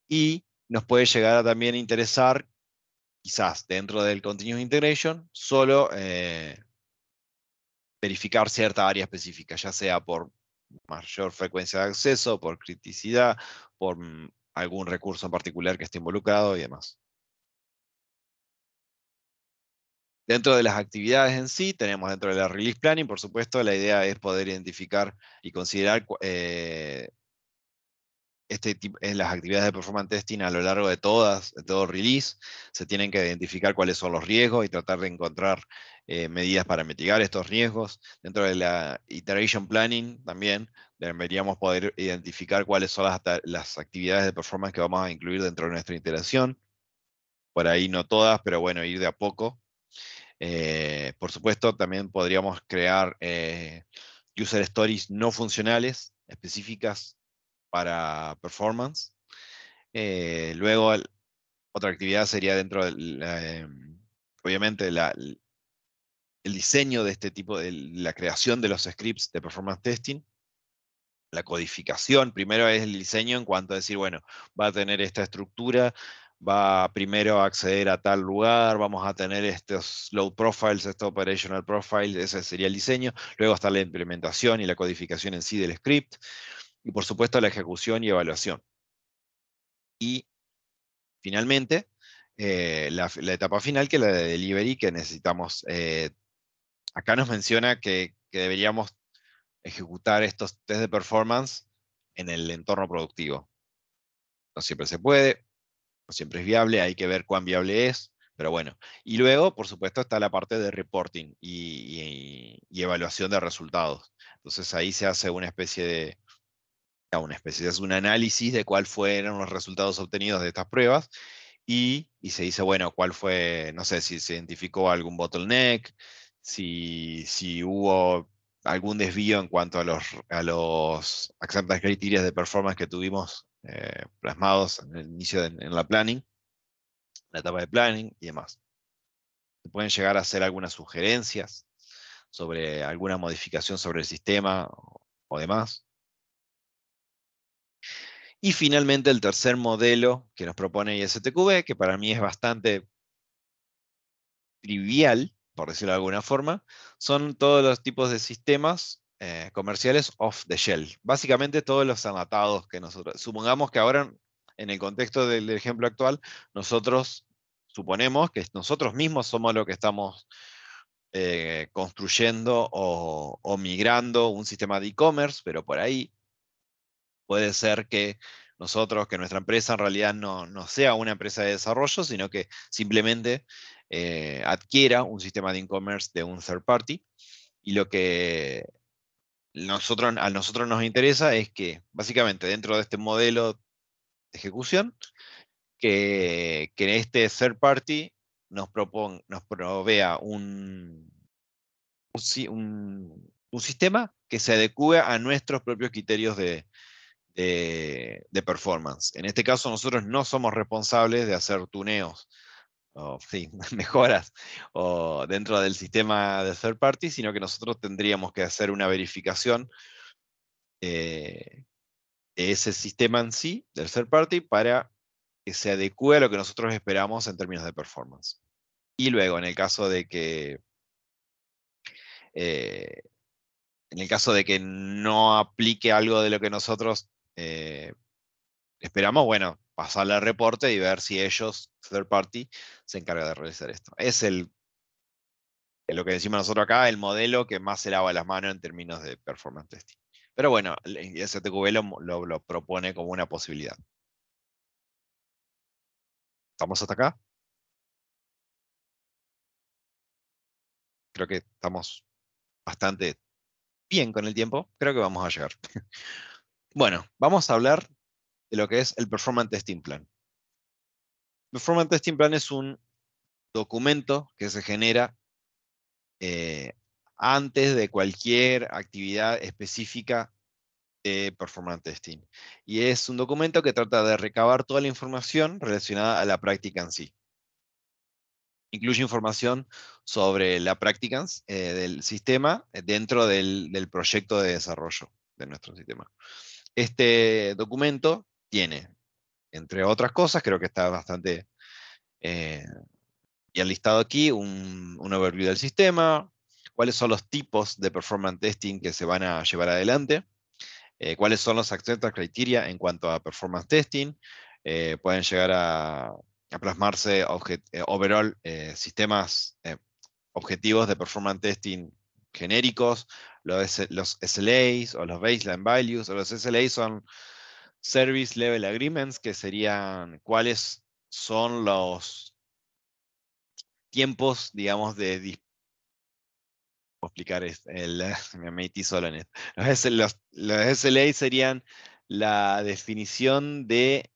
y nos puede llegar a también interesar, quizás dentro del Continuous Integration, solo verificar cierta área específica, ya sea por mayor frecuencia de acceso, por criticidad, por algún recurso en particular que esté involucrado y demás. Dentro de las actividades en sí, tenemos dentro de la Release Planning, por supuesto, la idea es poder identificar y considerar las actividades de performance testing a lo largo de todo release. Se tienen que identificar cuáles son los riesgos y tratar de encontrar medidas para mitigar estos riesgos. Dentro de la Iteration Planning también deberíamos poder identificar cuáles son las actividades de performance que vamos a incluir dentro de nuestra iteración. Por ahí no todas, pero bueno, ir de a poco. Por supuesto, también podríamos crear user stories no funcionales, específicas para performance. Luego, otra actividad sería dentro de obviamente, el diseño de este tipo, de la creación de los scripts de performance testing. La codificación, primero es el diseño en cuanto a decir, bueno, va a tener esta estructura, va primero a acceder a tal lugar, vamos a tener estos load profiles, estos operational profiles, ese sería el diseño. Luego está la implementación y la codificación en sí del script. Y por supuesto la ejecución y evaluación. Y finalmente, la etapa final, que es la de delivery, que necesitamos. Acá nos menciona que deberíamos ejecutar estos test de performance en el entorno productivo. No siempre se puede, no siempre es viable, hay que ver cuán viable es, pero bueno. Y luego, por supuesto, está la parte de reporting y evaluación de resultados. Entonces ahí se hace es un análisis de cuál fueron los resultados obtenidos de estas pruebas y se dice, bueno, cuál fue, no sé, si se identificó algún bottleneck, si hubo algún desvío en cuanto a los acceptance criteria de performance que tuvimos plasmados en el inicio en la planning, la etapa de planning y demás. Se pueden llegar a hacer algunas sugerencias sobre alguna modificación sobre el sistema o demás. Y finalmente el tercer modelo que nos propone ISTQB, que para mí es bastante trivial, por decirlo de alguna forma, son todos los tipos de sistemas comerciales off the shelf. Básicamente todos los enlatados que nosotros, supongamos que ahora en el contexto del ejemplo actual, nosotros suponemos que nosotros mismos somos los que estamos construyendo o migrando un sistema de e-commerce, pero por ahí puede ser que nosotros, que nuestra empresa en realidad no sea una empresa de desarrollo, sino que simplemente adquiera un sistema de e-commerce de un third party. Y lo que a nosotros nos interesa es que, básicamente, dentro de este modelo de ejecución, que este third party nos provea un sistema que se adecue a nuestros propios criterios de performance. En este caso, nosotros no somos responsables de hacer tuneos o sí, mejoras o dentro del sistema de third party, sino que nosotros tendríamos que hacer una verificación de ese sistema en sí, del third party, para que se adecue a lo que nosotros esperamos en términos de performance. Y luego, eh, en el caso de que no aplique algo de lo que nosotros esperamos, bueno, pasarle al reporte y ver si ellos, third party, se encargan de realizar esto. Es lo que decimos nosotros acá, el modelo que más se lava las manos en términos de performance testing. Pero bueno, el STQB lo propone como una posibilidad. ¿Estamos hasta acá? Creo que estamos bastante bien con el tiempo. Creo que vamos a llegar. Bueno, vamos a hablar de lo que es el Performance Testing Plan. Performance Testing Plan es un documento que se genera antes de cualquier actividad específica de performance testing. Y es un documento que trata de recabar toda la información relacionada a la práctica en sí. Incluye información sobre la práctica del sistema dentro del proyecto de desarrollo de nuestro sistema. Este documento tiene, entre otras cosas, creo que está bastante bien listado aquí, un overview del sistema, cuáles son los tipos de performance testing que se van a llevar adelante, cuáles son los acceptance criteria en cuanto a performance testing, pueden llegar a plasmarse overall sistemas objetivos de performance testing genéricos, los SLAs o los baseline values, o los SLAs son Service Level Agreements, que serían cuáles son los tiempos, digamos, ¿cómo explicar me metí solo en esto. Los SLA serían la definición de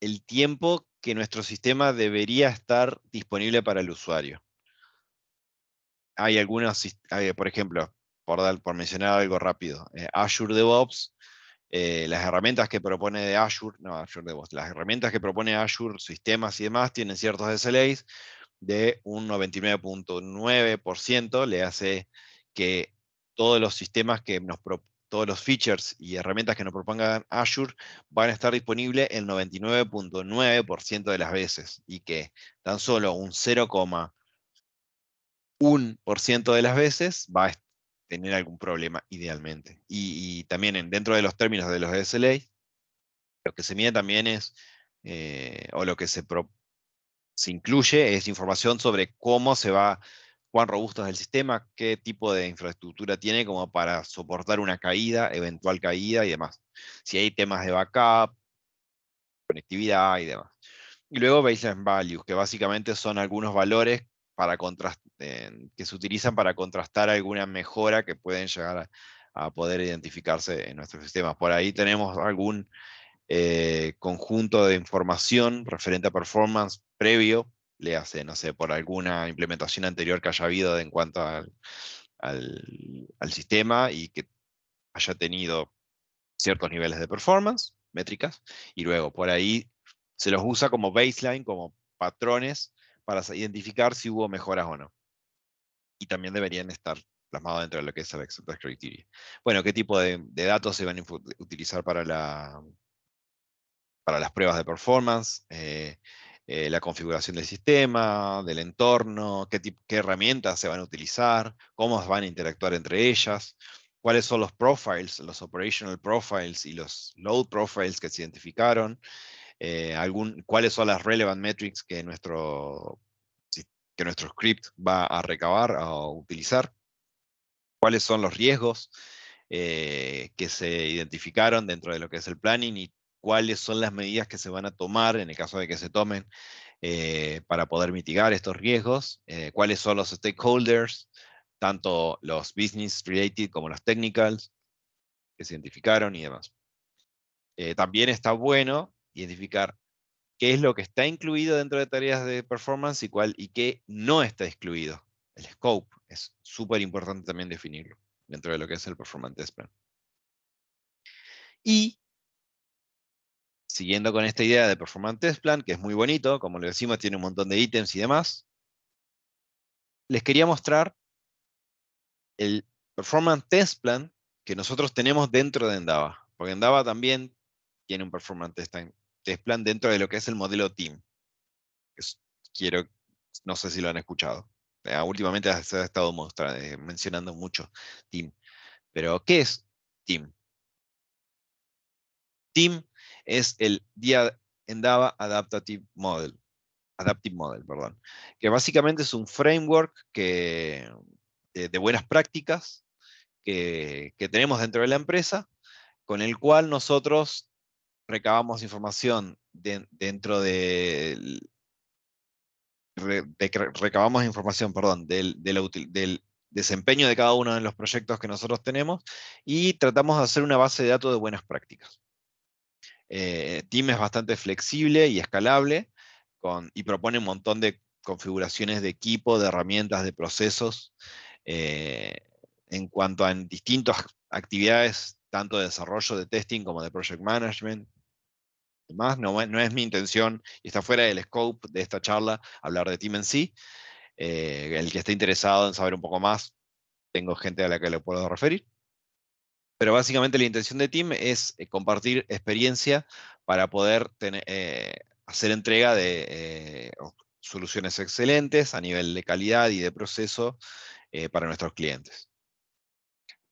el tiempo que nuestro sistema debería estar disponible para el usuario. hay algunos, por ejemplo, por mencionar algo rápido, Azure DevOps, las herramientas que propone de Azure, no, Azure DevOps, las herramientas que propone Azure, sistemas y demás, tienen ciertos SLAs de un 99.9%, le hace que todos los sistemas que todos los features y herramientas que nos propongan Azure van a estar disponibles el 99.9% de las veces, y que tan solo un 0,1% de las veces va a tener algún problema idealmente. Y también dentro de los términos de los SLA, lo que se mide también es, o lo que se incluye, es información sobre cuán robusto es el sistema, qué tipo de infraestructura tiene como para soportar una caída, eventual caída y demás. Si hay temas de backup, conectividad y demás. Y luego baseline values, que básicamente son algunos valores que se utilizan para contrastar alguna mejora que pueden llegar a poder identificarse en nuestros sistemas. Por ahí tenemos algún conjunto de información referente a performance previo, le hace, no sé, por alguna implementación anterior que haya habido en cuanto al sistema y que haya tenido ciertos niveles de performance, métricas, y luego por ahí se los usa como baseline, como patrones, para identificar si hubo mejoras o no. Y también deberían estar plasmados dentro de lo que es el Acceptance Criteria. Bueno, ¿qué tipo de datos se van a utilizar para las pruebas de performance? La configuración del sistema, del entorno, qué herramientas se van a utilizar, cómo van a interactuar entre ellas, cuáles son los profiles, los operational profiles y los load profiles que se identificaron, cuáles son las relevant metrics que nuestro script va a recabar o utilizar, cuáles son los riesgos que se identificaron dentro de lo que es el planning y cuáles son las medidas que se van a tomar en el caso de que se tomen para poder mitigar estos riesgos, cuáles son los stakeholders, tanto los business related como los technicals que se identificaron y demás. También está bueno identificar qué es lo que está incluido dentro de tareas de performance y qué no está excluido. El scope es súper importante también definirlo dentro de lo que es el Performance Test Plan. Y siguiendo con esta idea de Performance Test Plan, que es muy bonito, como le decimos, tiene un montón de ítems y demás, les quería mostrar el Performance Test Plan que nosotros tenemos dentro de Endava. Porque Endava también tiene un Performance Test Plan dentro de lo que es el modelo TEAM. No sé si lo han escuchado. Últimamente se ha estado mencionando mucho TEAM. Pero, ¿qué es TEAM? TEAM es el Endava Adaptive Model, perdón, que básicamente es un framework de buenas prácticas que tenemos dentro de la empresa, con el cual nosotros recabamos información recabamos información, perdón, del desempeño de cada uno de los proyectos que nosotros tenemos y tratamos de hacer una base de datos de buenas prácticas. TEAM es bastante flexible y escalable y propone un montón de configuraciones de equipo, de herramientas, de procesos, en cuanto a distintas actividades, tanto de desarrollo, de testing, como de project management. Además, no es mi intención, y está fuera del scope de esta charla, hablar de TEAM en sí. El que esté interesado en saber un poco más, tengo gente a la que le puedo referir. Pero básicamente la intención de TEAM es compartir experiencia para poder hacer entrega de soluciones excelentes a nivel de calidad y de proceso para nuestros clientes.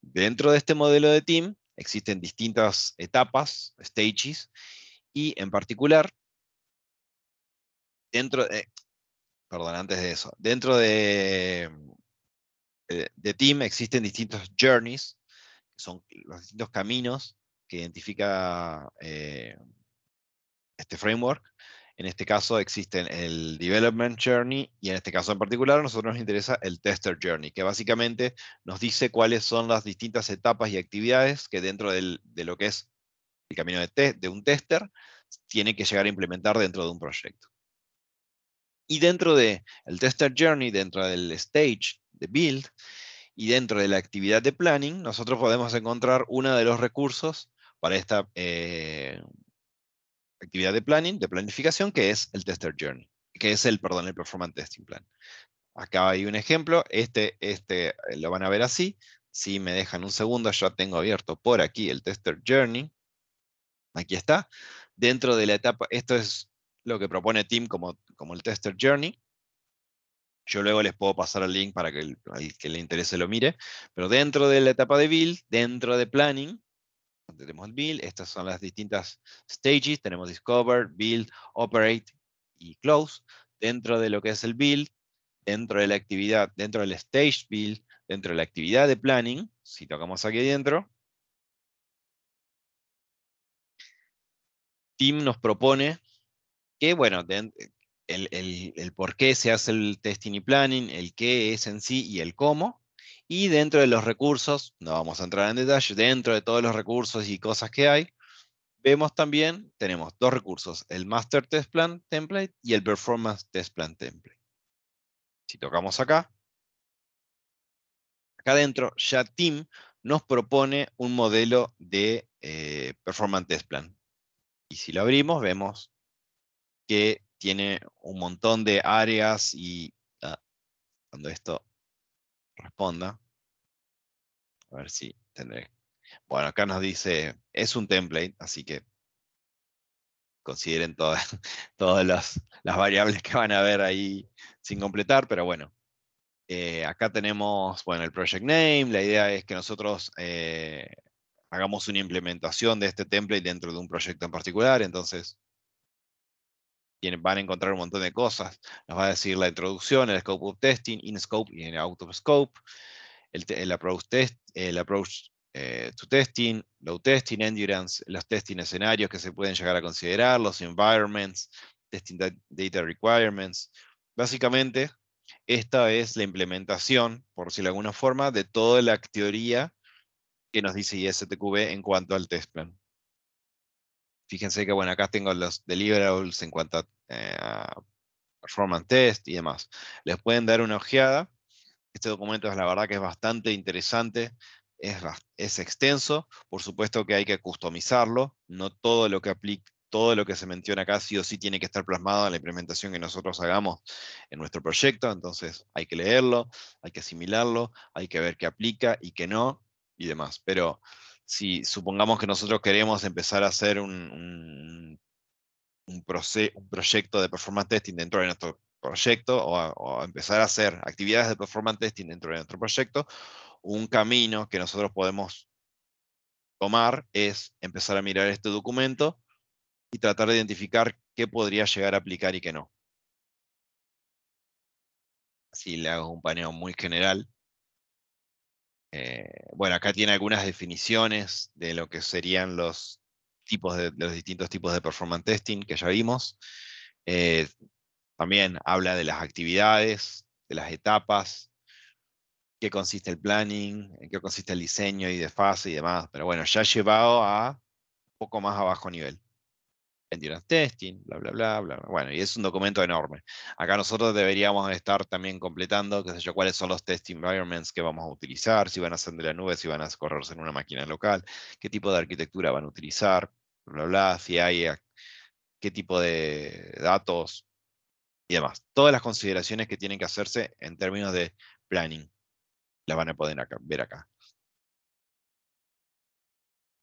Dentro de este modelo de TEAM existen distintas etapas, stages, y en particular, antes de eso, dentro de TEAM existen distintos journeys, que son los distintos caminos que identifica este framework. En este caso existen el Development Journey y en este caso en particular a nosotros nos interesa el Tester Journey, que básicamente nos dice cuáles son las distintas etapas y actividades que dentro de lo que es el camino de un tester tiene que llegar a implementar dentro de un proyecto. Y dentro del Tester Journey, dentro del stage de build, y dentro de la actividad de planning, nosotros podemos encontrar uno de los recursos para esta actividad de planning, de planificación, que es el Tester Journey, que es el Performance Testing Plan. Acá hay un ejemplo, este lo van a ver así. Si me dejan un segundo, ya tengo abierto por aquí el Tester Journey. Aquí está. Dentro de la etapa, esto es lo que propone Tim como el Tester Journey. Yo luego les puedo pasar el link para que al que le interese lo mire. Pero dentro de la etapa de build, dentro de planning, donde tenemos el build, estas son las distintas stages. Tenemos discover, build, operate y close. Dentro de lo que es el build, dentro de la actividad, dentro del stage build, dentro de la actividad de planning, si tocamos aquí adentro, Tim nos propone que, bueno, el por qué se hace el testing y planning, el qué es en sí y el cómo. Y dentro de los recursos, no vamos a entrar en detalle, dentro de todos los recursos y cosas que hay, vemos también, tenemos dos recursos, el Master Test Plan Template y el Performance Test Plan Template. Si tocamos acá adentro, ya Tim nos propone un modelo de Performance Test Plan. Y si lo abrimos, vemos que tiene un montón de áreas y cuando esto responda, a ver si tendré. Bueno, acá nos dice, es un template, así que consideren todas las variables que van a ver ahí sin completar, pero bueno. Acá tenemos, bueno, el project name. La idea es que nosotros hagamos una implementación de este template dentro de un proyecto en particular, entonces van a encontrar un montón de cosas. Nos va a decir la introducción, el scope of testing, in scope y out of scope, el approach to testing, load testing, endurance, los testing escenarios que se pueden llegar a considerar, los environments, testing data requirements. Básicamente, esta es la implementación, por decirlo de alguna forma, de toda la teoría que nos dice ISTQB en cuanto al test plan. Fíjense que, bueno, acá tengo los deliverables en cuanto a performance test y demás. Les pueden dar una ojeada. Este documento es la verdad que es bastante interesante, es extenso, por supuesto que hay que customizarlo, no todo lo que aplica, todo lo que se menciona acá sí o sí tiene que estar plasmado en la implementación que nosotros hagamos en nuestro proyecto, entonces hay que leerlo, hay que asimilarlo, hay que ver qué aplica y qué no, y demás. Pero si supongamos que nosotros queremos empezar a hacer un proyecto de performance testing dentro de nuestro proyecto o empezar a hacer actividades de performance testing dentro de nuestro proyecto, un camino que nosotros podemos tomar es empezar a mirar este documento y tratar de identificar qué podría llegar a aplicar y qué no. Así le hago un paneo muy general. Bueno, acá tiene algunas definiciones de lo que serían los distintos tipos de performance testing que ya vimos. También habla de las actividades, de las etapas, qué consiste el planning, en qué consiste el diseño y de fase y demás. Pero bueno, ya llevado a un poco más a bajo nivel. Endurance testing, bla, bla, bla, bla. Bueno, y es un documento enorme. Acá nosotros deberíamos estar también completando, qué sé yo, cuáles son los test environments que vamos a utilizar, si van a ser de la nube, si van a correrse en una máquina local, qué tipo de arquitectura van a utilizar, bla, bla, bla, si hay qué tipo de datos y demás. Todas las consideraciones que tienen que hacerse en términos de planning las van a poder ver acá.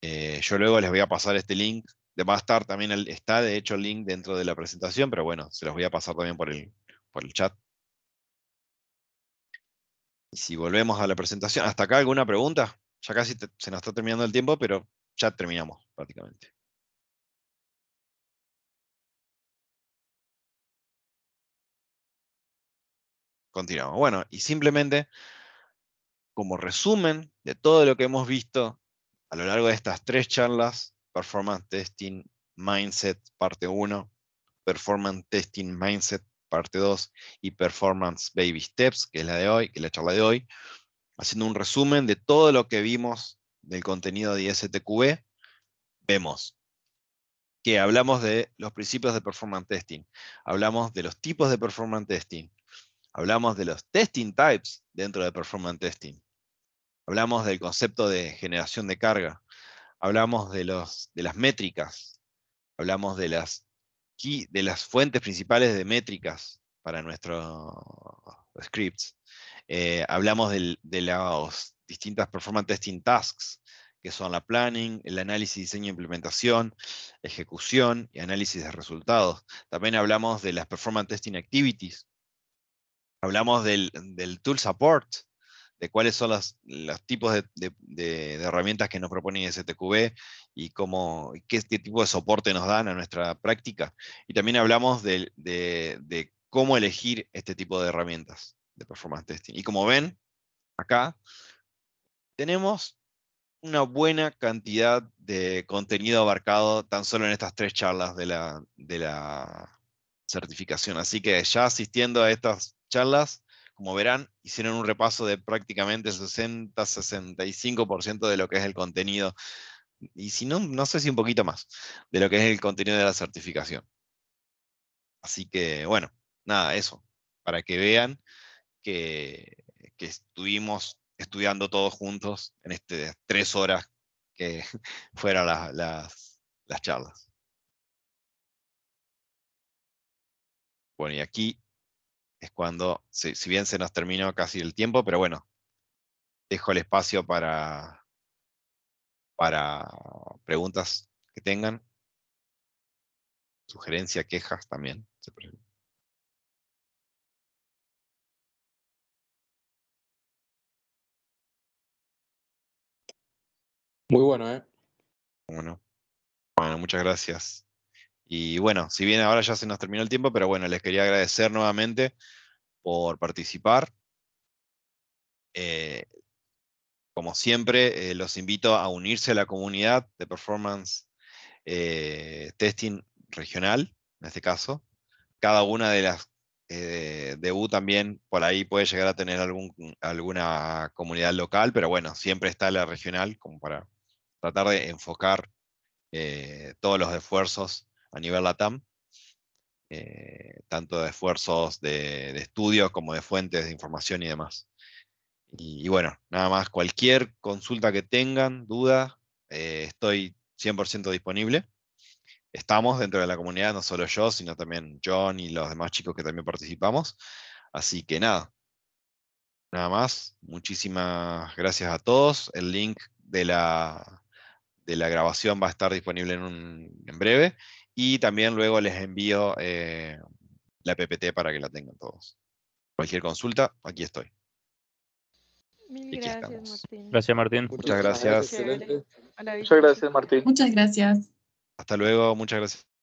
Yo luego les voy a pasar este link. Va a estar también, está de hecho el link dentro de la presentación, pero bueno, se los voy a pasar también por el chat. Y si volvemos a la presentación, ¿hasta acá alguna pregunta? Ya casi se nos está terminando el tiempo, pero ya terminamos prácticamente. Continuamos. Bueno, y simplemente como resumen de todo lo que hemos visto a lo largo de estas 3 charlas, Performance Testing Mindset parte 1, Performance Testing Mindset parte 2 y Performance Baby Steps, que es la de hoy, que es la charla de hoy, haciendo un resumen de todo lo que vimos del contenido de ISTQB, vemos que hablamos de los principios de Performance Testing, hablamos de los tipos de Performance Testing, Hablamos de los testing types dentro de performance testing. Hablamos del concepto de generación de carga. Hablamos de las métricas. Hablamos de las fuentes principales de métricas para nuestros scripts. Hablamos de las distintas performance testing tasks, que son la planning, el análisis, diseño e implementación, ejecución y análisis de resultados. También hablamos de las performance testing activities. Hablamos del tool support, de cuáles son los tipos de herramientas que nos propone ISTQB y qué tipo de soporte nos dan a nuestra práctica. Y también hablamos de cómo elegir este tipo de herramientas de performance testing. Y como ven, acá tenemos una buena cantidad de contenido abarcado tan solo en estas 3 charlas de la certificación. Así que ya asistiendo a estas charlas, como verán, hicieron un repaso de prácticamente el 60-65% de lo que es el contenido, y si no, no sé si un poquito más, de lo que es el contenido de la certificación. Así que, bueno, nada, eso, para que vean que estuvimos estudiando todos juntos en 3 horas que fueron las charlas. Bueno, y aquí es cuando, si bien se nos terminó casi el tiempo, pero bueno, dejo el espacio para preguntas que tengan, sugerencias, quejas también. Muy bueno, ¿eh? Bueno, muchas gracias. Y bueno, si bien ahora ya se nos terminó el tiempo, pero bueno, les quería agradecer nuevamente por participar. Como siempre, los invito a unirse a la comunidad de performance testing regional, en este caso. Cada una de las de U también por ahí puede llegar a tener alguna comunidad local, pero bueno, siempre está la regional como para tratar de enfocar todos los esfuerzos a nivel LATAM, tanto de esfuerzos de estudio como de fuentes de información y demás. Y bueno, nada más, cualquier consulta que tengan, duda, estoy 100% disponible. Estamos dentro de la comunidad, no solo yo, sino también John y los demás chicos que también participamos. Así que nada más. Muchísimas gracias a todos. El link de la grabación va a estar disponible en breve. Y también luego les envío la PPT para que la tengan todos. Cualquier consulta, aquí estoy. Mil Y aquí gracias, estamos. Martín. Gracias, Martín. Muchas gracias. Excelente. Maravilloso. Muchas gracias, Martín. Muchas gracias. Hasta luego, muchas gracias.